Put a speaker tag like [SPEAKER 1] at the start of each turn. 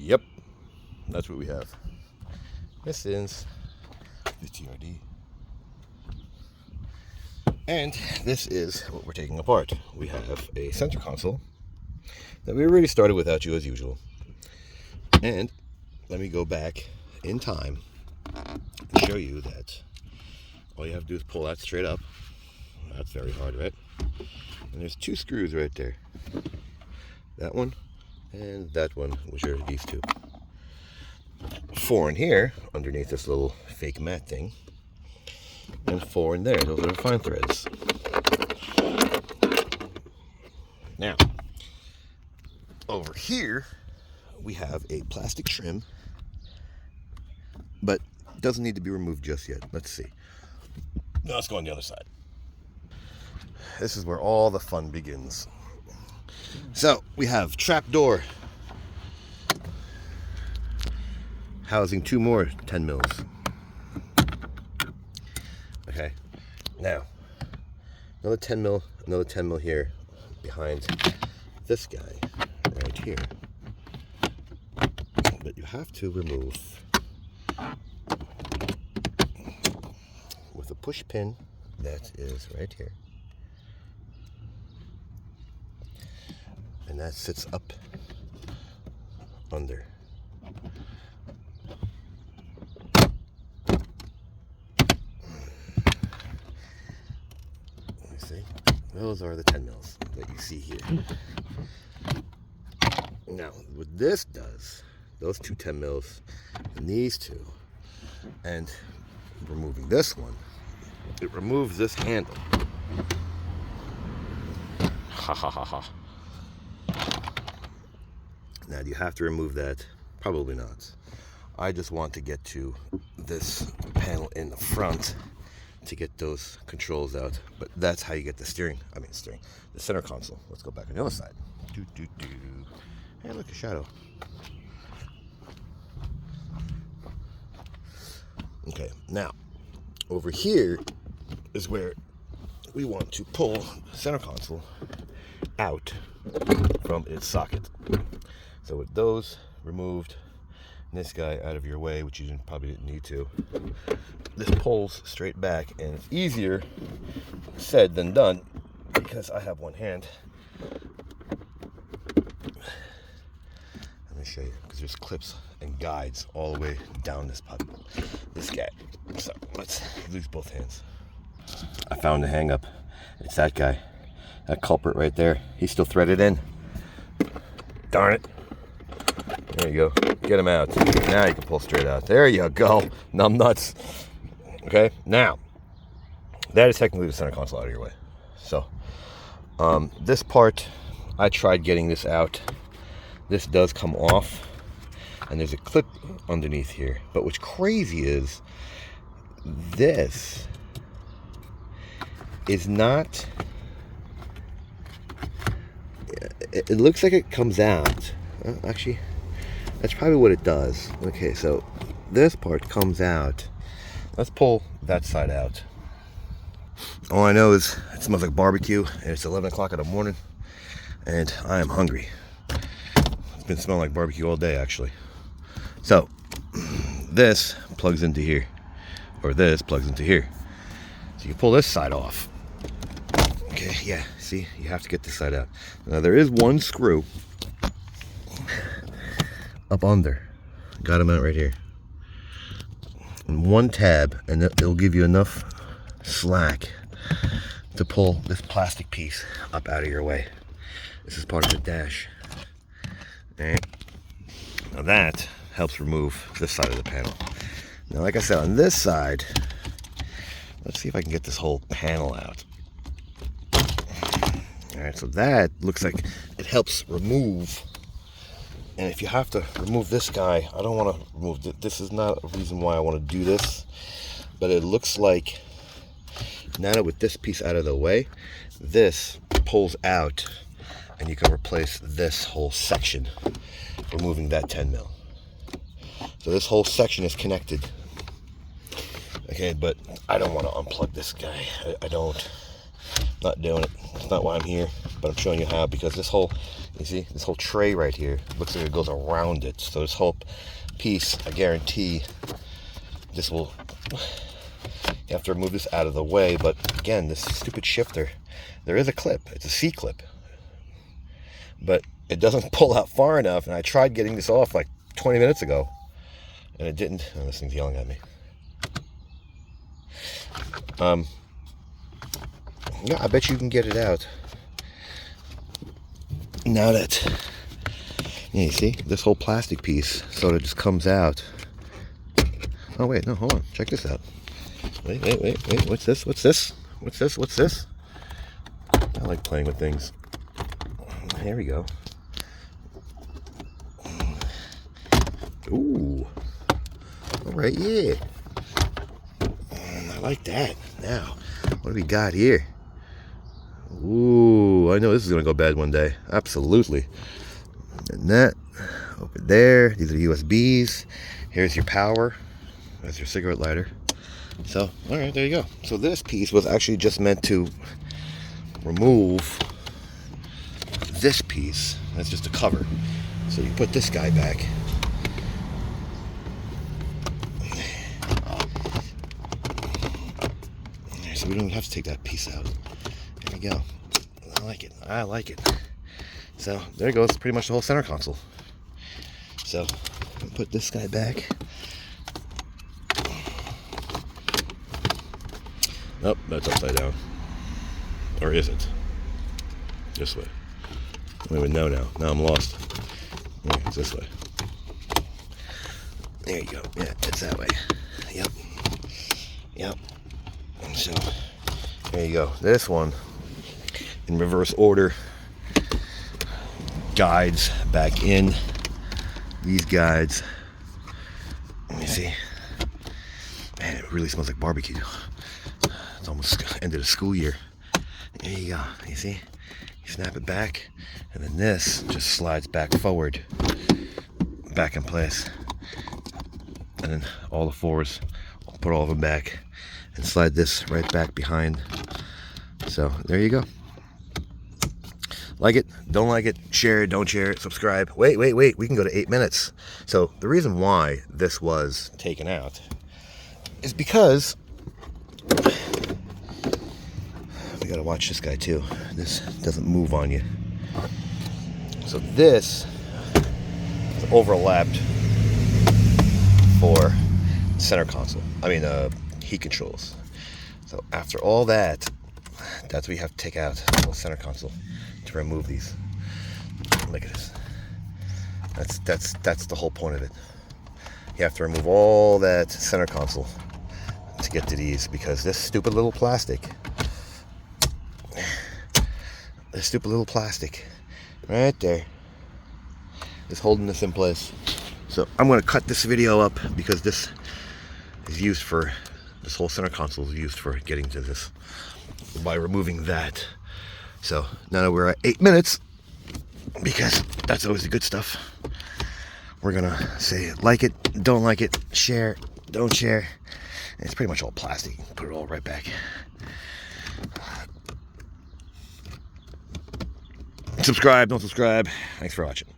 [SPEAKER 1] Yep, that's what we have. This is the TRD. And this is what we're taking apart. We have a center console that we already started without you as usual. And let me go back in time and show you that all you have to do is pull that straight up. That's very hard, right? And there's two screws right there. That one and that one, which are these two. 4 in here, underneath this little fake mat thing. And 4 in there. Those are the fine threads. Now, over here, we have a plastic trim, but it doesn't need to be removed just yet. Let's see. Now let's go on the other side. This is where all the fun begins. So, we have trapdoor housing 2 more 10 mils. Okay, now another 10 mil here behind this guy right here. But you have to remove with a push pin that is right here. And that sits up under. Those are the 10 mils that you see here. Now, what this does, those 2 10 mils and these 2, and removing this one, it removes this handle. Ha ha ha ha. Now, do you have to remove that? Probably not. I just want to get to this panel in the front to get those controls out, but that's how you get the the center console. Let's go back on the other side. Hey, look, a shadow. Okay, now over here is where we want to pull the center console out from its socket. So with those removed, and this guy out of your way, which you probably didn't need to, this pulls straight back, and it's easier said than done because I have one hand. Let me show you, because there's clips and guides all the way down this guy. So let's use both hands. I found the hang up. It's that guy, that culprit right there. He's still threaded in. Darn it. There you go. Get him out. Now you can pull straight out. There you go. Numb nuts. Okay, now that is technically the center console out of your way. So this part, I tried getting this out. This does come off, and there's a clip underneath here. But what's crazy is this is not. It looks like it comes out. Actually, that's probably what it does. Okay, so this part comes out. Let's pull that side out. All I know is it smells like barbecue, and it's 11 o'clock in the morning, and I am hungry. It's been smelling like barbecue all day, actually. So, this plugs into here, or this plugs into here. So you can pull this side off. Okay, yeah, see, you have to get this side out. Now there is one screw up under. Got him out right here. And one tab, and it'll give you enough slack to pull this plastic piece up out of your way. This is part of the dash. Alright. Now that helps remove this side of the panel. Now, like I said, on this side, let's see if I can get this whole panel out. Alright, so that looks like it helps remove. And if you have to remove this guy, I don't want to remove this. Is not a reason why I want to do this, but it looks like now that with this piece out of the way, this pulls out, and you can replace this whole section, removing that 10 mil. So this whole section is connected. Okay, but I don't want to unplug this guy. I don't. Not doing it. It's not why I'm here, but I'm showing you how, because this whole, you see, this whole tray right here looks like it goes around it. So this whole piece, I guarantee this will, you have to remove this out of the way. But again, this stupid shifter, there is a clip. It's a C-clip, but it doesn't pull out far enough. And I tried getting this off like 20 minutes ago, and it didn't. Oh, this thing's yelling at me. Yeah, I bet you can get it out. Now that, yeah, you see, this whole plastic piece sort of just comes out. Oh wait, no, hold on, check this out. Wait, what's this? What's this? What's this? What's this? I like playing with things. Here we go. Ooh. All right, yeah. I like that. Now, what do we got here? Ooh, I know this is gonna go bad one day. Absolutely. And that over there. These are USBs. Here's your power. That's your cigarette lighter. So, all right, there you go. So this piece was actually just meant to remove this piece. That's just a cover. So you put this guy back. So we don't have to take that piece out. There we go. I like it. I like it. So there goes pretty much the whole center console. So put this guy back. Nope, that's upside down. Or is it? This way. I don't even know now. Now I'm lost. Yeah, it's this way. There you go. Yeah, it's that way. Yep. Yep. So there you go. This one in reverse order. Guides back in. These guides. Let me see. Man, it really smells like barbecue. It's almost end of the school year. There you go. You see? You snap it back, and then this just slides back forward, back in place. And then all the fours, I'll put all of them back and slide this right back behind. So there you go. Like it, don't like it, share it, don't share it, subscribe. Wait, we can go to 8 minutes. So the reason why this was taken out is because we gotta watch this guy too. This doesn't move on you. So this is overlapped for center console. I mean, heat controls. So after all that, that's what we have to take out, the center console, to remove these. Look at this. That's the whole point of it. You have to remove all that center console to get to these, because this stupid little plastic, right there is holding this in place. So I'm going to cut this video up, because this is used for, this whole center console is used for getting to this by removing that. So now that we're at 8 minutes, because that's always the good stuff, we're gonna say like it, don't like it, share, don't share. And it's pretty much all plastic. Put it all right back. Subscribe, don't subscribe. Thanks for watching.